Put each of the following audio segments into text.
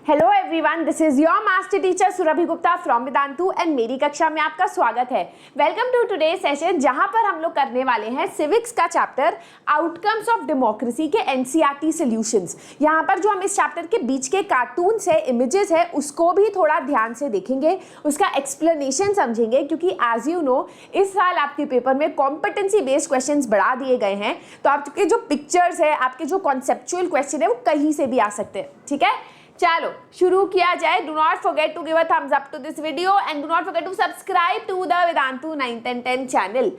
Hello everyone, this is your master teacher Surabhi Gupta from Vedantu and मेरी कक्षा में आपका स्वागत है। वेलकम टू टुडे सेशन, जहां पर हम लोग करने वाले हैं सिविक्स का चैप्टर आउटकम्स ऑफ डेमोक्रेसी के एनसीईआरटी सॉल्यूशंस। यहां पर जो हम इस चैप्टर के बीच के कार्टून्स है, इमेजेस है, उसको भी थोड़ा ध्यान से देखेंगे, उसका एक्सप्लेनेशन समझेंगे, क्योंकि एज यू नो इस साल आपके पेपर में कॉम्पिटेंसी बेस्ड क्वेश्चंस बढ़ा दिए गए हैं। तो आपके जो पिक्चर्स है, आपके जो कॉन्सेप्चुअल क्वेश्चन है, वो कहीं से भी आ सकते हैं। ठीक है, चलो शुरू किया जाए। Do not forget to give a thumbs up to this video and do not forget to subscribe to the Vedantu 9 10 10 channel.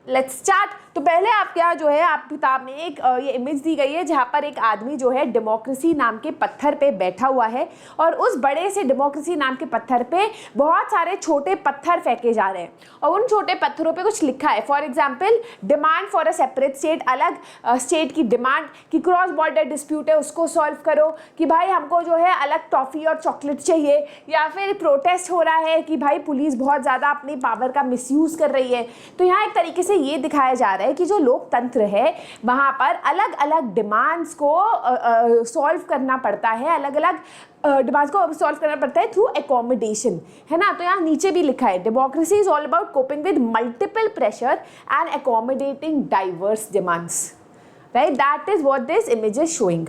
Let's start. तो पहले आप क्या जो है, आप किताब में एक ये इमेज दी गई है जहाँ पर एक आदमी जो है डेमोक्रेसी नाम के पत्थर पे बैठा हुआ है और उस बड़े से डेमोक्रेसी नाम के पत्थर पे बहुत सारे छोटे पत्थर फेंके जा रहे हैं और उन छोटे पत्थरों पे कुछ लिखा है। For example, demand for a separate state, अलग स्टेट की डिमांड कि क्रॉस बॉर्डर डिस्प्यूट है उसको सॉल्व करो, कि भाई हमको जो है अलग टॉफ़ी और चॉकलेट चाहिए, या फिर प्रोटेस्ट हो रहा है कि भाई पुलिस बहुत ज़्यादा अपनी पावर का मिसयूज़ कर रही है। तो यहाँ एक तरीके से ये दिखाया जा रहा है कि जो लोकतंत्र है वहाँ पर अलग अलग डिमांड्स को सॉल्व करना पड़ता है, अलग अलग डिमांड्स को सॉल्व करना पड़ता है थ्रू एकोमोडेशन, है ना। तो यहाँ नीचे भी लिखा है, democracy is all about coping with multiple pressure and accommodating diverse demands, right. That is what this image is showing.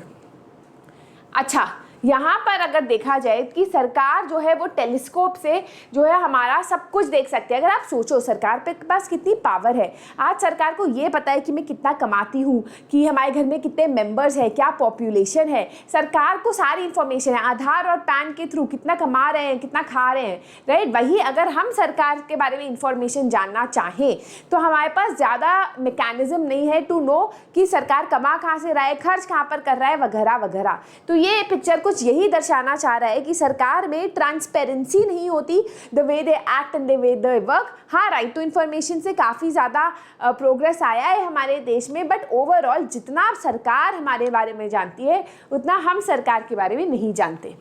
अच्छा, यहाँ पर अगर देखा जाए कि सरकार जो है वो टेलीस्कोप से जो है हमारा सब कुछ देख सकते हैं। अगर आप सोचो सरकार पे पास कितनी पावर है। आज सरकार को ये पता है कि मैं कितना कमाती हूँ, कि हमारे घर में कितने मेंबर्स हैं, क्या पॉपुलेशन है। सरकार को सारी इंफॉर्मेशन है, आधार और पैन के थ्रू कितना कमा रहे हैं, कितना खा रहे हैं, राइट। वही अगर हम सरकार के बारे में इंफॉर्मेशन जानना चाहें तो हमारे पास ज़्यादा मैकेनिज्म नहीं है टू नो कि सरकार कमा कहाँ से रहा है, खर्च कहाँ पर कर रहा है, वगैरह वगैरह। तो ये पिक्चर कुछ यही दर्शाना चाह रहा है कि सरकार में ट्रांसपेरेंसी नहीं होती, the way they act and the way they work. हाँ, राइट टू इन्फॉर्मेशन से काफ़ी ज़्यादा प्रोग्रेस आया है हमारे देश में, बट ओवरऑल जितना सरकार हमारे बारे में जानती है उतना हम सरकार के बारे में नहीं जानते,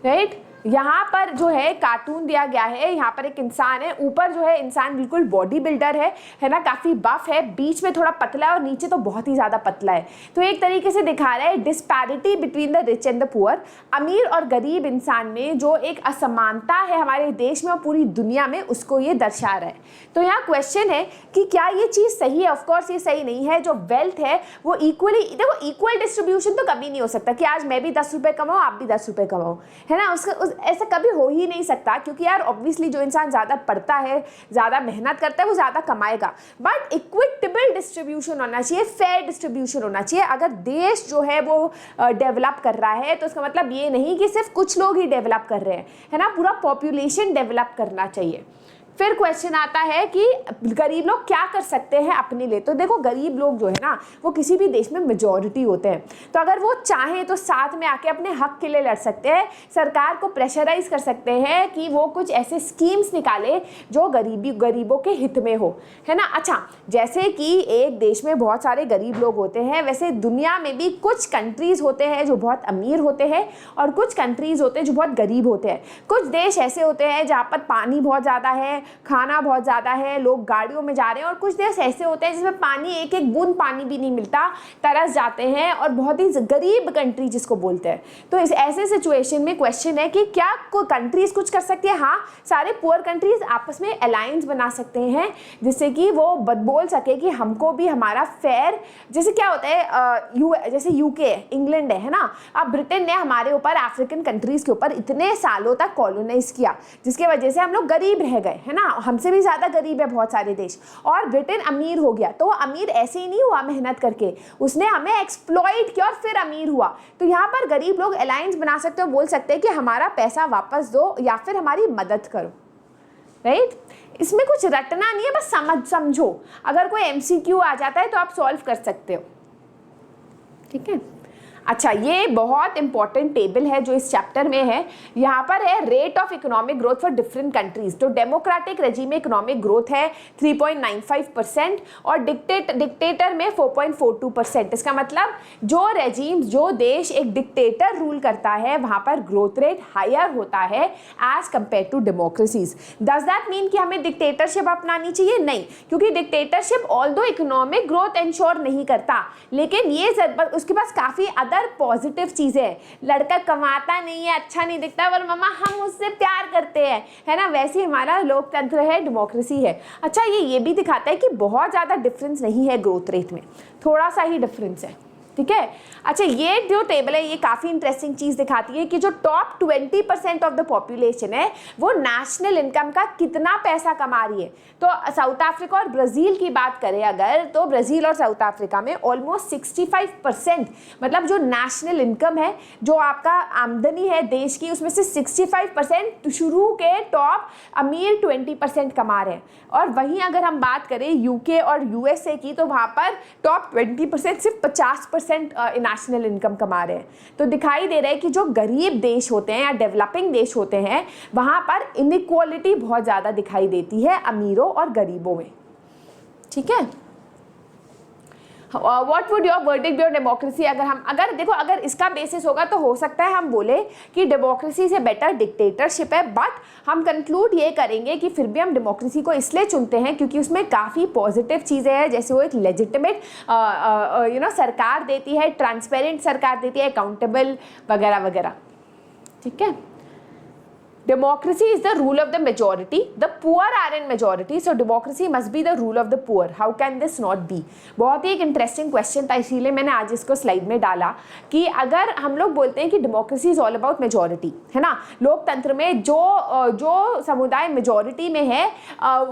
राइट। यहाँ पर जो है कार्टून दिया गया है, यहाँ पर एक इंसान है, ऊपर जो है इंसान बिल्कुल बॉडी बिल्डर है ना, काफ़ी बफ है, बीच में थोड़ा पतला है और नीचे तो बहुत ही ज़्यादा पतला है। तो एक तरीके से दिखा रहा है disparity between the rich and the poor, अमीर और गरीब इंसान में जो एक असमानता है हमारे देश में और पूरी दुनिया में, उसको ये दर्शा रहा है। तो यहाँ क्वेश्चन है कि क्या ये चीज़ सही है। ऑफकोर्स ये सही नहीं है। जो वेल्थ है वो इक्वली, देखो इक्वल डिस्ट्रीब्यूशन तो कभी नहीं हो सकता कि आज मैं भी 10 रुपये कमाऊँ, आप भी 10 रुपये कमाओ, है ना। उसका ऐसा कभी हो ही नहीं सकता, क्योंकि यार ऑब्वियसली जो इंसान ज़्यादा पढ़ता है, ज़्यादा मेहनत करता है, वो ज़्यादा कमाएगा। बट इक्विटेबल डिस्ट्रीब्यूशन होना चाहिए, फेयर डिस्ट्रीब्यूशन होना चाहिए। अगर देश जो है वो डेवलप कर रहा है तो इसका मतलब ये नहीं कि सिर्फ कुछ लोग ही डेवलप कर रहे हैं, है ना, पूरा पॉपुलेशन डेवलप करना चाहिए। फिर क्वेश्चन आता है कि गरीब लोग क्या कर सकते हैं अपने लिए। तो देखो गरीब लोग जो है ना, वो किसी भी देश में मेजॉरिटी होते हैं। तो अगर वो चाहें तो साथ में आके अपने हक के लिए लड़ सकते हैं, सरकार को प्रेशराइज कर सकते हैं कि वो कुछ ऐसे स्कीम्स निकाले जो गरीबों के हित में हो, है ना। अच्छा, जैसे कि एक देश में बहुत सारे गरीब लोग होते हैं, वैसे दुनिया में भी कुछ कंट्रीज़ होते हैं जो बहुत अमीर होते हैं और कुछ कंट्रीज़ होते हैं जो बहुत गरीब होते हैं। कुछ देश ऐसे होते हैं जहाँ पर पानी बहुत ज़्यादा है, खाना बहुत ज़्यादा है, लोग गाड़ियों में जा रहे हैं, और कुछ देश ऐसे होते हैं जिसमें पानी, एक एक बूंद पानी भी नहीं मिलता, तरस जाते हैं, और बहुत ही गरीब कंट्री जिसको बोलते हैं। तो इस ऐसे सिचुएशन में क्वेश्चन है कि क्या कोई कंट्रीज़ कुछ कर सकती है। हाँ, सारे पुअर कंट्रीज़ आपस में अलायंस बना सकते हैं जिससे कि वो बोल सके कि हमको भी हमारा फेयर, जैसे क्या होता है जैसे यूके, इंग्लैंड है ना। अब ब्रिटेन ने हमारे ऊपर, अफ्रीकन कंट्रीज़ के ऊपर इतने सालों तक कॉलोनाइज किया, जिसके वजह से हम लोग गरीब रह गए, है ना। हमसे भी ज़्यादा गरीब है बहुत सारे देश, और ब्रिटेन अमीर हो गया। तो अमीर ऐसे ही नहीं हुआ मेहनत करके, उसने हमें एक्सप्लॉइट किया और फिर अमीर हुआ। तो यहाँ पर गरीब लोग अलायंस बना सकते हो, बोल सकते हैं कि हमारा पैसा वापस दो या फिर हमारी मदद करो, राइट। इसमें कुछ रटना नहीं है, बस समझो। अगर कोई MCQ आ जाता है तो आप सॉल्व कर सकते हो, ठीक है। अच्छा, ये बहुत इंपॉर्टेंट टेबल है जो इस चैप्टर में है। यहाँ पर है rate of economic growth for different countries. तो डेमोक्रेटिक रेजिम में इकोनॉमिक ग्रोथ है 3.95% और डिक्टेटर में 4.42%। इसका मतलब जो रेजिम, जो देश एक डिक्टेटर रूल करता है, वहाँ पर ग्रोथ रेट हायर होता है as compare to democracies. Does that mean कि हमें डिक्टेटरशिप अपनानी चाहिए? नहीं, क्योंकि dictatorship although economic growth ensure नहीं करता, लेकिन ये उसके पास काफ़ी अदर पॉजिटिव चीज़ें हैं। लड़का कमाता नहीं है, अच्छा नहीं दिखता, पर मम्मा हम उससे प्यार करते हैं, है ना, वैसे हमारा लोकतंत्र है, डेमोक्रेसी है। अच्छा, ये भी दिखाता है कि बहुत ज़्यादा डिफरेंस नहीं है ग्रोथ रेट में, थोड़ा सा ही डिफरेंस है, ठीक है। अच्छा, ये जो टेबल है ये काफ़ी इंटरेस्टिंग चीज़ दिखाती है कि जो टॉप 20% ऑफ द पॉपुलेशन है वो नेशनल इनकम का कितना पैसा कमा रही है। तो साउथ अफ्रीका और ब्राज़ील की बात करें अगर, तो ब्राज़ील और साउथ अफ्रीका में ऑलमोस्ट 65%, मतलब जो नेशनल इनकम है, जो आपका आमदनी है देश की, उसमें से 65% शुरू के टॉप अमीर 20% कमा रहे हैं। और वहीं अगर हम बात करें यूके और यूएसए की, तो वहाँ पर टॉप 20% सिर्फ 50% नेशनल इनकम कमा रहे हैं। तो दिखाई दे रहा है कि जो गरीब देश होते हैं या डेवलपिंग देश होते हैं, वहाँ पर इनइक्वालिटी बहुत ज़्यादा दिखाई देती है अमीरों और गरीबों में, ठीक है। What would your verdict be on democracy? अगर देखो, अगर इसका बेसिस होगा तो हो सकता है हम बोले कि डेमोक्रेसी से बेटर डिक्टेटरशिप है, बट हम कंक्लूड ये करेंगे कि फिर भी हम डेमोक्रेसी को इसलिए चुनते हैं क्योंकि उसमें काफ़ी पॉजिटिव चीज़ें हैं, जैसे वो एक लेजिटिमेट सरकार देती है, ट्रांसपेरेंट सरकार देती है, अकाउंटेबल वगैरह वगैरह, ठीक है। Democracy is the rule of the majority. The poor are in majority, so democracy must be the rule of the poor. How can this not be? बहुत ही एक इंटरेस्टिंग क्वेश्चन था, इसीलिए मैंने आज इसको स्लाइड में डाला कि अगर हम लोग बोलते हैं कि democracy is all about majority, है ना, लोकतंत्र में जो समुदाय मेजॉरिटी में है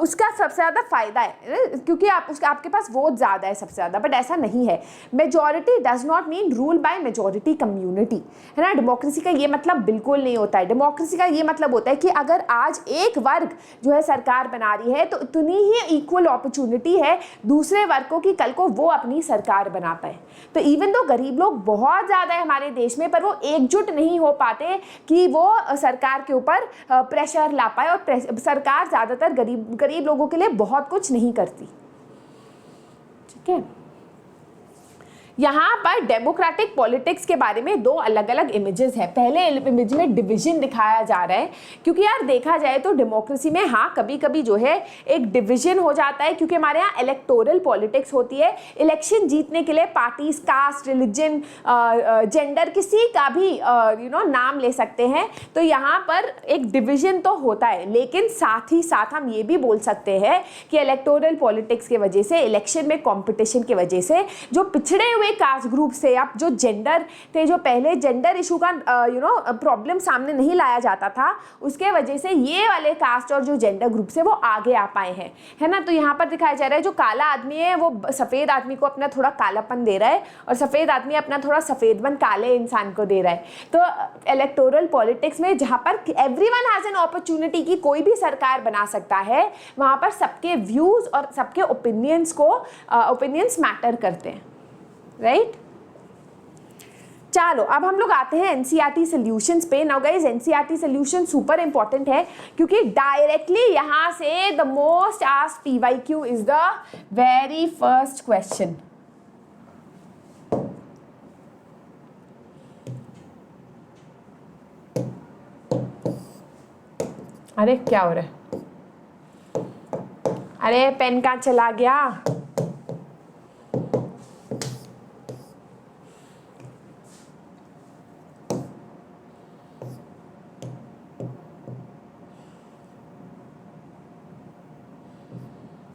उसका सबसे ज़्यादा फायदा है, क्योंकि आपके पास वोट ज़्यादा है सबसे ज़्यादा, बट ऐसा नहीं है। Majority does not mean rule by majority community, है ना। डेमोक्रेसी का ये मतलब बिल्कुल नहीं होता है। डेमोक्रेसी का ये मतलब होता है कि अगर आज एक वर्ग जो है सरकार बना रही है तो इतनी ही इक्वल अपॉर्चुनिटी है दूसरे वर्गों की कल को वो अपनी सरकार बना पाए। तो इवन तो गरीब लोग बहुत ज़्यादा है हमारे देश में, पर वो एकजुट नहीं हो पाते कि वो सरकार के ऊपर प्रेशर ला पाए, और सरकार ज़्यादातर गरीब लोगों के लिए बहुत कुछ नहीं करती, ठीक है। यहाँ पर डेमोक्रेटिक पॉलिटिक्स के बारे में दो अलग अलग इमेजेस हैं। पहले इमेज में डिवीजन दिखाया जा रहा है, क्योंकि यार देखा जाए तो डेमोक्रेसी में हाँ कभी कभी जो है एक डिवीजन हो जाता है, क्योंकि हमारे यहाँ इलेक्टोरल पॉलिटिक्स होती है। इलेक्शन जीतने के लिए पार्टीज कास्ट, रिलीजन, जेंडर किसी का भी नाम ले सकते हैं। तो यहाँ पर एक डिवीजन तो होता है, लेकिन साथ ही साथ हम ये भी बोल सकते हैं कि इलेक्टोरल पॉलिटिक्स की वजह से, इलेक्शन में कॉम्पिटिशन की वजह से जो पिछड़े हुए कास्ट ग्रुप से, अब जो जेंडर थे, जो पहले जेंडर इशू का प्रॉब्लम सामने नहीं लाया जाता था, उसके वजह से ये वाले कास्ट और जो जेंडर ग्रुप से वो आगे आ पाए हैं, है ना। तो यहाँ पर दिखाया जा रहा है जो काला आदमी है वो सफ़ेद आदमी को अपना थोड़ा कालापन दे रहा है, और सफ़ेद आदमी अपना थोड़ा सफ़ेदपन काले इंसान को दे रहा है। तो इलेक्टोरल पॉलिटिक्स में जहाँ पर एवरीवन हैज़ एन अपॉर्चुनिटी कि कोई भी सरकार बना सकता है, वहाँ पर सबके व्यूज़ और सबके ओपिनियंस मैटर करते हैं, राइट। चलो अब हम लोग आते हैं एनसीईआरटी सॉल्यूशंस पे। Now guys, NCERT solution super important है, क्योंकि डायरेक्टली यहाँ से the most asked PYQ is the very first question. अरे क्या हो रहा है? अरे पेन कहाँ चला गया?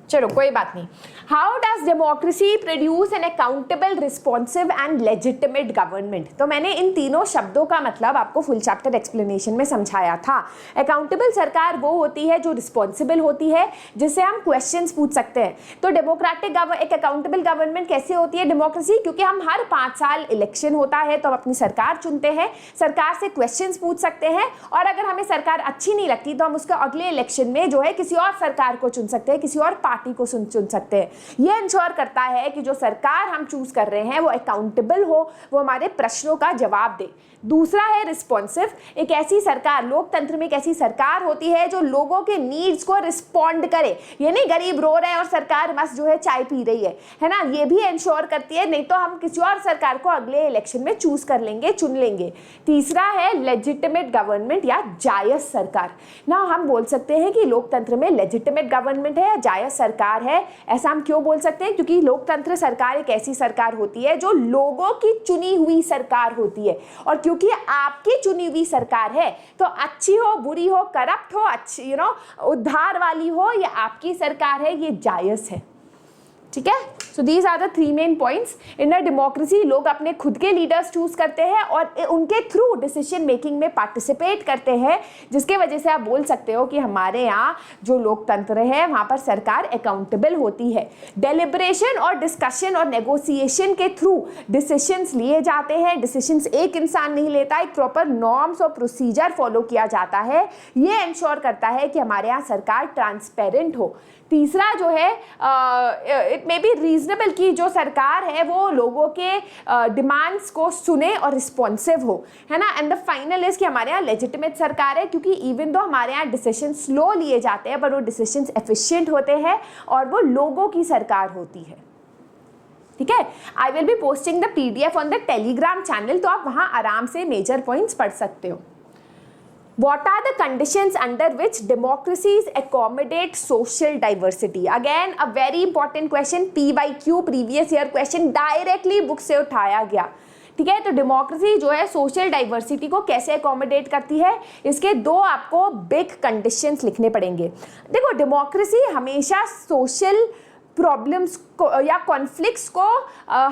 चलो कोई बात नहीं। How does democracy produce an accountable, responsive and legitimate government? तो मैंने इन तीनों शब्दों का मतलब आपको फुल चैप्टर एक्सप्लेनेशन में समझाया था। अकाउंटेबल सरकार वो होती है जो रिस्पॉन्सिबल होती है, जिससे हम क्वेश्चंस पूछ सकते हैं। तो डेमोक्रेटिक एक अकाउंटेबल गवर्नमेंट कैसे होती है डेमोक्रेसी? क्योंकि हम हर 5 साल इलेक्शन होता है तो हम अपनी सरकार चुनते हैं, सरकार से क्वेश्चंस पूछ सकते हैं, और अगर हमें सरकार अच्छी नहीं लगती तो हम उसके अगले इलेक्शन में जो है किसी और सरकार को चुन सकते हैं, किसी और पार्टी को चुन सकते हैं। यह इंश्योर करता है कि जो सरकार हम चूज कर रहे हैं वो अकाउंटेबल हो, वो हमारे प्रश्नों का जवाब दे। दूसरा है रिस्पॉन्सिव। एक ऐसी सरकार, लोकतंत्र में एक ऐसी सरकार होती है जो लोगों के नीड्स को रिस्पॉन्ड करे। ये नहीं गरीब रो रहे हैं और सरकार बस जो है चाय पी रही है ना, ये भी इंश्योर करती है, नहीं तो हम किसी और सरकार को अगले इलेक्शन में चूज कर लेंगे, चुन लेंगे। तीसरा है लेजिटिमेट गवर्नमेंट या जायज सरकार। ना हम बोल सकते हैं कि लोकतंत्र में लेजिटिमेट गवर्नमेंट है या जायज सरकार है। ऐसा हम क्यों बोल सकते हैं? क्योंकि लोकतंत्र सरकार एक ऐसी सरकार होती है जो लोगों की चुनी हुई सरकार होती है, और क्योंकि आपकी चुनी हुई सरकार है तो अच्छी हो, बुरी हो, करप्ट हो, अच्छी उद्धार वाली हो, ये आपकी सरकार है, ये जायज़ है। ठीक है, so these are the 3 main points. In a democracy लोग अपने खुद के लीडर्स चूज करते हैं और उनके थ्रू डिसीजन मेकिंग में पार्टिसिपेट करते हैं, जिसके वजह से आप बोल सकते हो कि हमारे यहाँ जो लोकतंत्र है वहाँ पर सरकार अकाउंटेबल होती है। डेलिब्रेशन और डिस्कशन और नेगोशिएशन के थ्रू डिसीजंस लिए जाते हैं। डिसीजंस एक इंसान नहीं लेता, एक प्रॉपर नॉर्म्स और प्रोसीजर फॉलो किया जाता है। ये इंश्योर करता है कि हमारे यहाँ सरकार ट्रांसपेरेंट हो। तीसरा जो है इट मे बी रीजनेबल कि जो सरकार है वो लोगों के डिमांड्स को सुने और रिस्पॉन्सिव हो, है ना। एंड द फाइनल इज कि हमारे यहाँ लेजिटिमेट सरकार है, क्योंकि इवन दो हमारे यहाँ डिसीजन स्लो लिए जाते हैं पर वो डिसीजन एफिशिएंट होते हैं और वो लोगों की सरकार होती है। ठीक है, I will be posting the PDF on the Telegram channel, तो आप वहाँ आराम से मेजर पॉइंट्स पढ़ सकते हो। What are the conditions under which democracies accommodate social diversity? Again, a very important question, PYQ previous year question, directly book से उठाया गया। ठीक है, तो डेमोक्रेसी जो है सोशल डाइवर्सिटी को कैसे अकोमोडेट करती है, इसके 2 आपको बिग कंडीशंस लिखने पड़ेंगे। देखो, डेमोक्रेसी हमेशा सोशल प्रॉब्लम्स को या कॉन्फ्लिक्ट्स को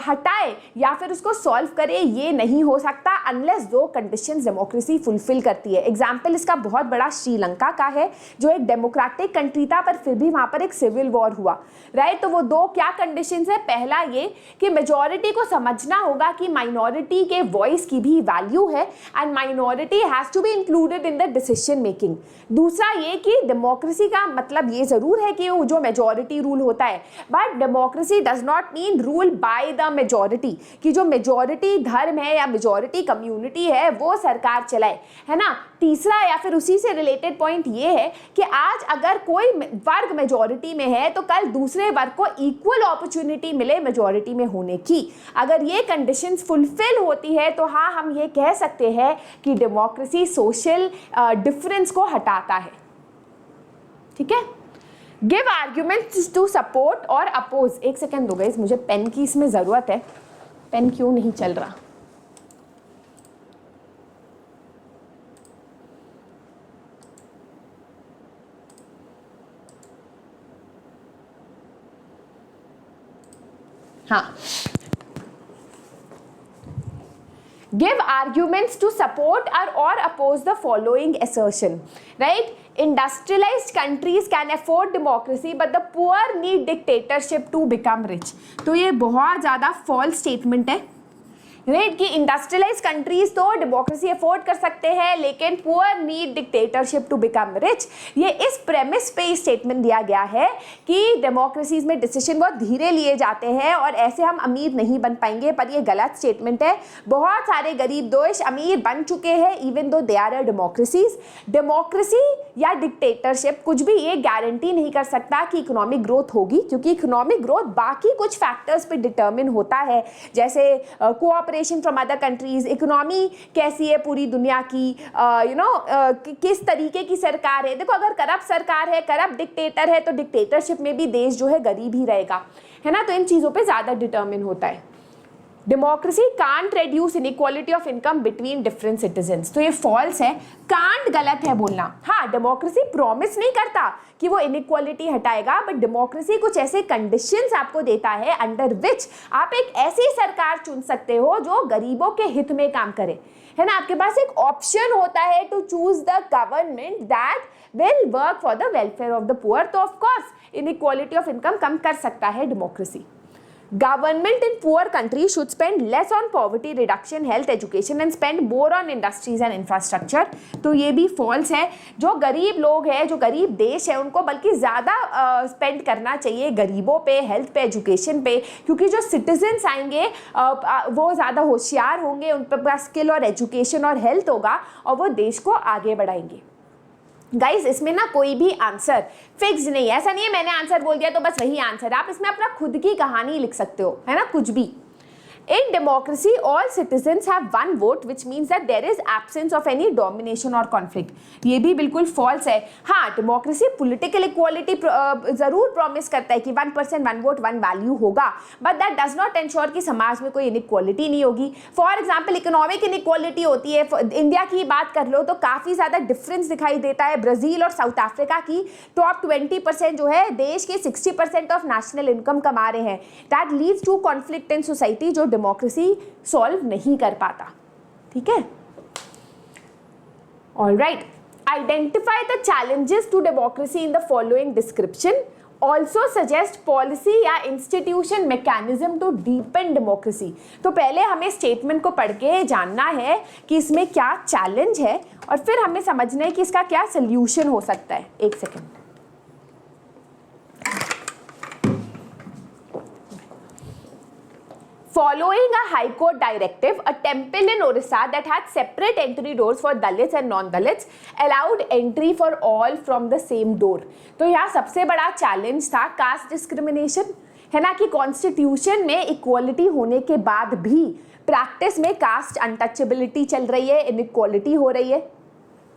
हटाए या फिर उसको सॉल्व करे, ये नहीं हो सकता अनलेस 2 कंडीशंस डेमोक्रेसी फुलफिल करती है। एग्जाम्पल इसका बहुत बड़ा श्रीलंका का है, जो एक डेमोक्रेटिक कंट्री था पर फिर भी वहाँ पर एक सिविल वॉर हुआ, राइट। तो वो 2 क्या कंडीशंस है? पहला ये कि मेजॉरिटी को समझना होगा कि माइनॉरिटी के वॉइस की भी वैल्यू है and minority has to be included in the decision making. दूसरा ये कि डेमोक्रेसी का मतलब ये ज़रूर है कि जो मेजॉरिटी रूल होता है, but democracy does not mean rule by the majority, कि जो मेजॉरिटी धर्म है या मेजॉरिटी कम्युनिटी है वो सरकार चलाए, है ना। तीसरा या फिर उसी से रिलेटेड पॉइंट ये है कि आज अगर कोई वर्ग मेजॉरिटी में है तो कल दूसरे वर्ग को इक्वल अपॉर्चुनिटी मिले मेजॉरिटी में होने की। अगर ये कंडीशंस फुलफिल होती है तो हाँ, हम ये कह सकते हैं कि डेमोक्रेसी सोशल डिफरेंस को हटाता है। ठीक है, गिव आर्ग्यूमेंट्स टू सपोर्ट और अपोज। एक सेकेंड दो गाइस, मुझे पेन की इसमें ज़रूरत है, पेन क्यों नहीं चल रहा। हाँ, give arguments to support or oppose the following assertion, right? Industrialized countries can afford democracy but the poor need dictatorship to become rich. तो ये बहुत ज़्यादा false statement है, राइट, कि इंडस्ट्रियलाइज कंट्रीज तो डेमोक्रेसी अफोर्ड कर सकते हैं लेकिन poor need dictatorship to become rich. ये इस प्रेमिस पे स्टेटमेंट दिया गया है कि डेमोक्रेसीज में डिसीजन बहुत धीरे लिए जाते हैं और ऐसे हम अमीर नहीं बन पाएंगे, पर ये गलत स्टेटमेंट है। बहुत सारे गरीब देश अमीर बन चुके हैं even though they are democracies. Democracy या डिक्टेटरशिप कुछ भी ये गारंटी नहीं कर सकता कि इकोनॉमिक ग्रोथ होगी, क्योंकि इकोनॉमिक ग्रोथ बाकी कुछ फैक्टर्स पे डिटर्मिन होता है, जैसे cooperation from other countries, economy कैसी है पूरी दुनिया की, किस तरीके की सरकार है। देखो, अगर करप्ट सरकार है, करप्ट डिक्टेटर है, तो डिक्टेटरशिप में भी देश जो है गरीब ही रहेगा, है ना। तो इन चीज़ों पे ज़्यादा डिटर्मिन होता है। Democracy can't reduce inequality of income between different citizens, तो ये फॉल्स है। कांट गलत है बोलना। हाँ, डेमोक्रेसी प्रॉमिस नहीं करता कि वो इनइक्वालिटी हटाएगा, बट डेमोक्रेसी कुछ ऐसे कंडीशंस आपको देता है अंडर विच आप एक ऐसी सरकार चुन सकते हो जो गरीबों के हित में काम करे, है ना। आपके पास एक ऑप्शन होता है to choose the government that will work for the welfare of the poor. तो of course inequality of income कम कर सकता है democracy. Government in poor countries should spend less on poverty reduction, health, education and spend more on industries and infrastructure। तो ये भी false है। जो गरीब लोग हैं, जो गरीब देश है, उनको बल्कि ज़्यादा स्पेंड करना चाहिए गरीबों पे, हेल्थ पे, एजुकेशन पे, क्योंकि जो सिटीजन्स आएंगे वो ज़्यादा होशियार होंगे, उन पर स्किल और एजुकेशन और हेल्थ होगा और वो देश को आगे बढ़ाएंगे। गाइज, इसमें ना कोई भी आंसर फिक्स नहीं है। ऐसा नहीं है मैंने आंसर बोल दिया तो बस वही आंसर है। आप इसमें अपना खुद की कहानी लिख सकते हो, है ना, कुछ भी। In democracy, all citizens have one vote, which means that there is absence of any domination or conflict. ये भी बिल्कुल false है. हाँ, democracy political equality जरूर promise करता है कि 1% 1 vote 1 value होगा, but that does not ensure कि समाज में कोई inequality नहीं होगी. For example, economic inequality होती है. इंडिया की बात कर लो तो काफ़ी ज़्यादा डिफरेंस दिखाई देता है ब्राज़ील और साउथ अफ्रीका की. टॉप 20% जो है देश के 60% ऑफ नेशनल इनकम कमा रहे हैं. That leads to conflict in society जो डेमोक्रेसी सॉल्व नहीं कर पाता. ठीक है, alright. Identify the challenges to democracy in the following description. Also suggest policy या institution mechanism to deepen democracy. तो पहले हमें स्टेटमेंट को पढ़ के जानना है कि इसमें क्या चैलेंज है और फिर हमें समझना है कि इसका क्या सोल्यूशन हो सकता है. एक second. Following a High Court directive, a temple in Orissa that had separate entry doors for Dalits and non-Dalits allowed entry for all from the same door. तो यहाँ सबसे बड़ा चैलेंज था कास्ट डिस्क्रिमिनेशन, है ना, कि कॉन्स्टिट्यूशन में equality होने के बाद भी प्रैक्टिस में कास्ट अनटचेबिलिटी चल रही है, इनइक्वालिटी हो रही है.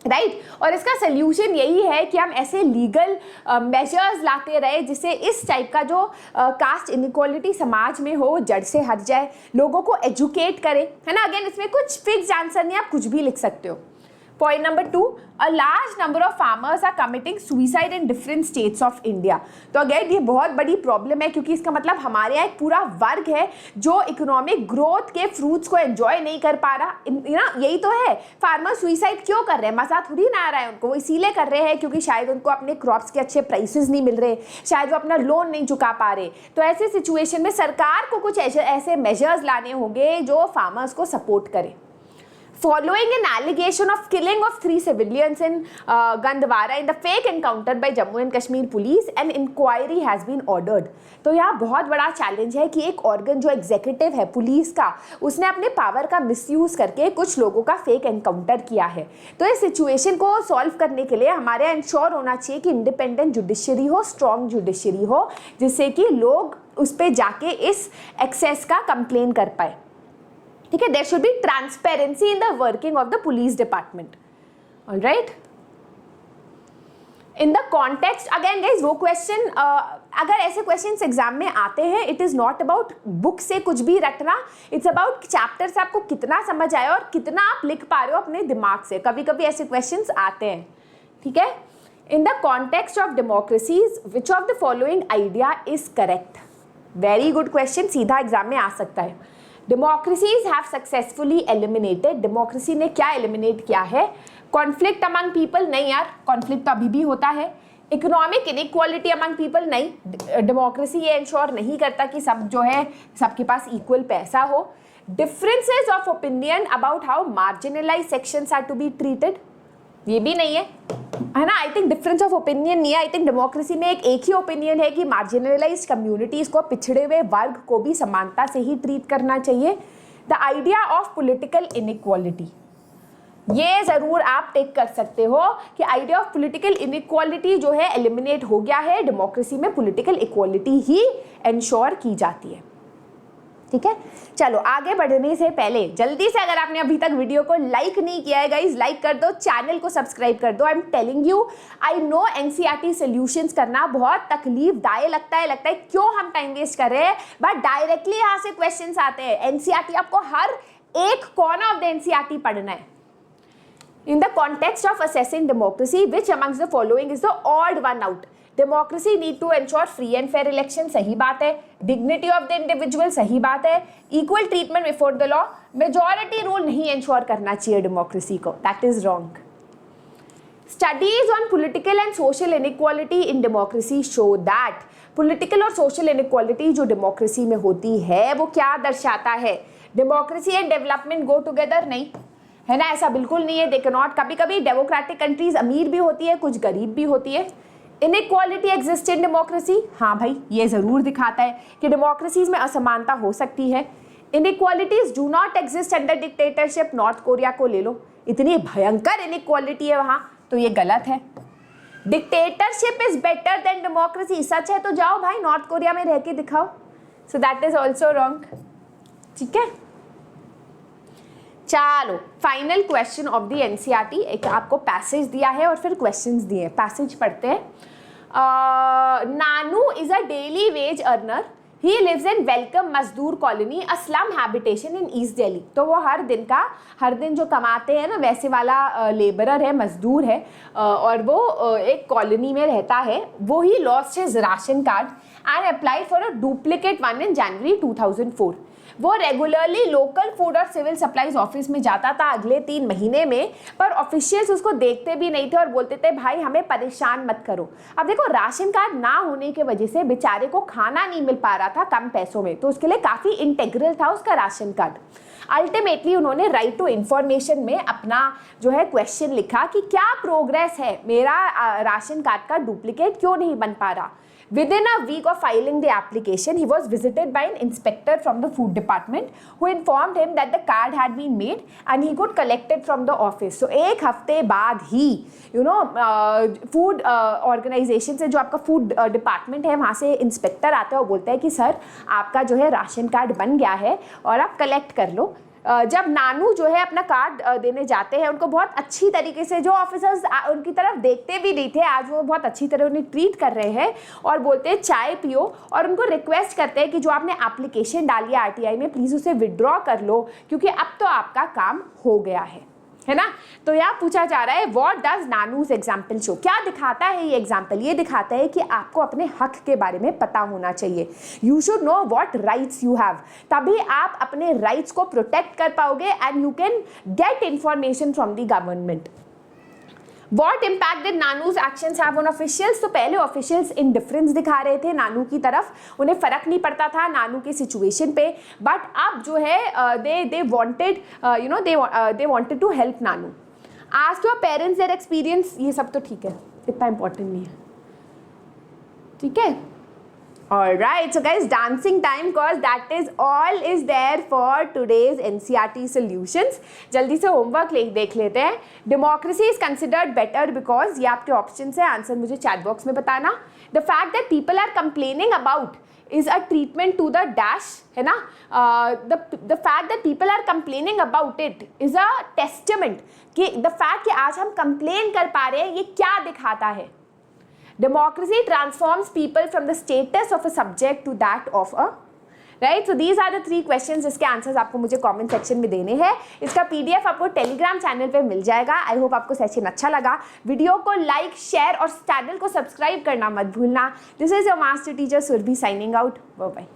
राइट और इसका सोल्यूशन यही है कि हम ऐसे लीगल मेजर्स लाते रहे जिससे इस टाइप का जो कास्ट इनइक्वालिटी समाज में हो जड़ से हट जाए, लोगों को एजुकेट करे, है ना. अगेन इसमें कुछ फिक्स आंसर नहीं, आप कुछ भी लिख सकते हो. Point number 2, a large number of farmers are committing suicide in different states of India. तो अगेन ये बहुत बड़ी प्रॉब्लम है क्योंकि इसका मतलब हमारे यहाँ एक पूरा वर्ग है जो इकोनॉमिक ग्रोथ के फ्रूट्स को एंजॉय नहीं कर पा रहा. ना यही तो है, फार्मर सुइसाइड क्यों कर रहे हैं, मजा थोड़ी ना आ रहा है उनको. वो इसीलिए कर रहे हैं क्योंकि शायद उनको अपने क्रॉप्स के अच्छे प्राइसेस नहीं मिल रहे, शायद वो अपना लोन नहीं चुका पा रहे. तो ऐसे सिचुएशन में सरकार को कुछ ऐसे मेजर्स लाने होंगे जो फार्मर्स को सपोर्ट करें. Following an allegation of killing of 3 civilians in Gandwara in the fake encounter by Jammu and Kashmir police, an inquiry has been ordered. तो यहाँ बहुत बड़ा चैलेंज है कि एक ऑर्गन जो एग्जीक्यूटिव है पुलिस का, उसने अपने पावर का मिसयूज़ करके कुछ लोगों का फेक एनकाउंटर किया है. तो इस सिचुएशन को सॉल्व करने के लिए हमारे यहाँ इंश्योर होना चाहिए कि इंडिपेंडेंट जुडिशरी हो, स्ट्रॉन्ग जुडिशरी हो, जिससे कि लोग उस पर जाके इस एक्सेस का कंप्लेन कर पाए. ठीक है, there should be transparency in the working of the police department. Alright, in the context again guys वो क्वेश्चन अगर ऐसे क्वेश्चंस एग्जाम में आते हैं, it is not about book से कुछ भी रटना, इट्स अबाउट चैप्टर से आपको कितना समझ आया और कितना आप लिख पा रहे हो अपने दिमाग से. कभी कभी ऐसे क्वेश्चंस आते हैं. ठीक है, इन the context of democracies which of the following idea is correct. Very good question, सीधा एग्जाम में आ सकता है. Democracies have successfully eliminated. Democracy ने क्या एलिमिनेट किया है? Conflict among people. नहीं यार, कॉन्फ्लिक्ट तो अभी भी होता है. Economic inequality among people. नहीं, डेमोक्रेसी ये इंश्योर नहीं करता कि सब जो है सबके पास इक्वल पैसा हो. Differences of opinion about how marginalise sections are to be treated. ये भी नहीं है ना. I think difference of opinion नहीं है. आई थिंक डेमोक्रेसी में एक ही ओपिनियन है कि मार्जिनलाइज्ड कम्युनिटीज़ को, पिछड़े हुए वर्ग को भी समानता से ही ट्रीट करना चाहिए. The idea of political inequality, ये ज़रूर आप टेक कर सकते हो कि आइडिया ऑफ पॉलिटिकल इनइक्वालिटी जो है एलिमिनेट हो गया है. डेमोक्रेसी में पॉलिटिकल इक्वालिटी ही इंश्योर की जाती है. ठीक है, चलो आगे बढ़ने से पहले जल्दी से अगर आपने अभी तक वीडियो को लाइक नहीं किया है गाइज, लाइक कर दो, चैनल को सब्सक्राइब कर दो. I am telling you, I know NCERT solutions करना बहुत तकलीफदायक लगता है क्यों हम टाइम वेस्ट कर रहे हैं, बट डायरेक्टली यहाँ से क्वेश्चंस आते हैं. एनसीईआरटी आपको हर एक कॉर्नर ऑफ द एनसीईआरटी पढ़ना है. In the context of assessing democracy, which amongst the following is the odd one out? Democracy need to ensure free and fair election, सही बात है. Dignity of the individual, सही बात है. Equal treatment before the law, majority rule नहीं ensure करना चाहिए democracy को. That is wrong. Studies on political and social inequality in democracy show that political और social inequality जो democracy में होती है वो क्या दर्शाता है? Democracy and development go together? नहीं है ना, ऐसा बिल्कुल नहीं है. They can not. कभी कभी डेमोक्रेटिक कंट्रीज अमीर भी होती है, कुछ गरीब भी होती है. Inequality exist in democracy. हाँ भाई, ये ज़रूर दिखाता है कि डेमोक्रेसीज में असमानता हो सकती है. Inequalities do not exist under dictatorship. North Korea को ले लो, इतनी भयंकर इनइक्वालिटी है वहाँ, तो ये गलत है. Dictatorship is better than democracy. सच है तो जाओ भाई नॉर्थ कोरिया में रह के दिखाओ. So that is also wrong. ठीक है, चलो final question of the NCERT. एक आपको पैसेज दिया है और फिर क्वेश्चंस दिए हैं, पैसेज पढ़ते हैं। Nanu is a daily wage earner, he lives in welcome Mazdoor colony, a slum habitation in east Delhi. तो वो हर दिन जो कमाते हैं ना वैसे वाला लेबरर है, मजदूर है, और वो एक कॉलोनी में रहता है। वो he lost his ration card and applied for a duplicate one in January 2004। वो रेगुलरली लोकल फूड और सिविल सप्लाईज ऑफिस में जाता था अगले 3 महीने में, पर ऑफिशियल्स उसको देखते भी नहीं थे और बोलते थे भाई हमें परेशान मत करो। अब देखो राशन कार्ड ना होने की वजह से बेचारे को खाना नहीं मिल पा रहा था कम पैसों में, तो उसके लिए काफ़ी इंटेग्रल था उसका राशन कार्ड। अल्टीमेटली उन्होंने राइट टू इंफॉर्मेशन में अपना जो है क्वेश्चन लिखा कि क्या प्रोग्रेस है, मेरा राशन कार्ड का डुप्लीकेट क्यों नहीं बन पा रहा। Within a week of filing the application, he was visited by an inspector from the food department who informed him that the card had been made and he could collect it from the office. So एक हफ्ते बाद ही food organisation से जो आपका food department है वहाँ से inspector आता है और बोलता है कि सर आपका जो है राशन कार्ड बन गया है और आप कलेक्ट कर लो। जब नानू जो है अपना कार्ड देने जाते हैं, उनको बहुत अच्छी तरीके से जो ऑफिसर्स उनकी तरफ देखते भी नहीं थे, आज वो बहुत अच्छी तरह उन्हें ट्रीट कर रहे हैं और बोलते हैं चाय पियो, और उनको रिक्वेस्ट करते हैं कि जो आपने एप्लीकेशन डाली है आरटीआई में प्लीज़ उसे विड्रॉ कर लो क्योंकि अब तो आपका काम हो गया है ना। तो यहाँ पूछा जा रहा है व्हाट डज नानूज एग्जाम्पल शो, क्या दिखाता है ये एग्जाम्पल? ये दिखाता है कि आपको अपने हक के बारे में पता होना चाहिए। You should know what rights you have, तभी आप अपने राइट्स को प्रोटेक्ट कर पाओगे and you can get information from the government. What impact did Nanu's actions have on officials? तो पहले ऑफिशियल्स इंडिफरेंस दिखा रहे थे नानू की तरफ, उन्हें फर्क नहीं पड़ता था नानू की सिचुएशन पे, बट अब जो है दे वांटेड टू हेल्प नानू। Ask your parents their experience, ये सब तो ठीक है, इतना इंपॉर्टेंट नहीं है, ठीक है। Alright, so guys, dancing time cause that is all is there for today's NCERT solutions. जल्दी से होमवर्क देख लेते हैं। Democracy is considered better because ये आपके ऑप्शंस है, आंसर मुझे चैट बॉक्स में बताना। The fact that people are complaining about is a treatment to the dash, है ना। The fact that people are complaining about it is a testament कि the fact कि आज हम complain कर पा रहे हैं ये क्या दिखाता है। Democracy transforms people from the status of a subject to that of a right. So these are the 3 questions जिसके आंसर्स आपको मुझे कमेंट सेक्शन में देने हैं। इसका PDF आपको टेलीग्राम चैनल पे मिल जाएगा। आई होप आपको सेशन अच्छा लगा। वीडियो को लाइक, शेयर और चैनल को सब्सक्राइब करना मत भूलना। This is your master teacher Surabhi signing out. Bye bye.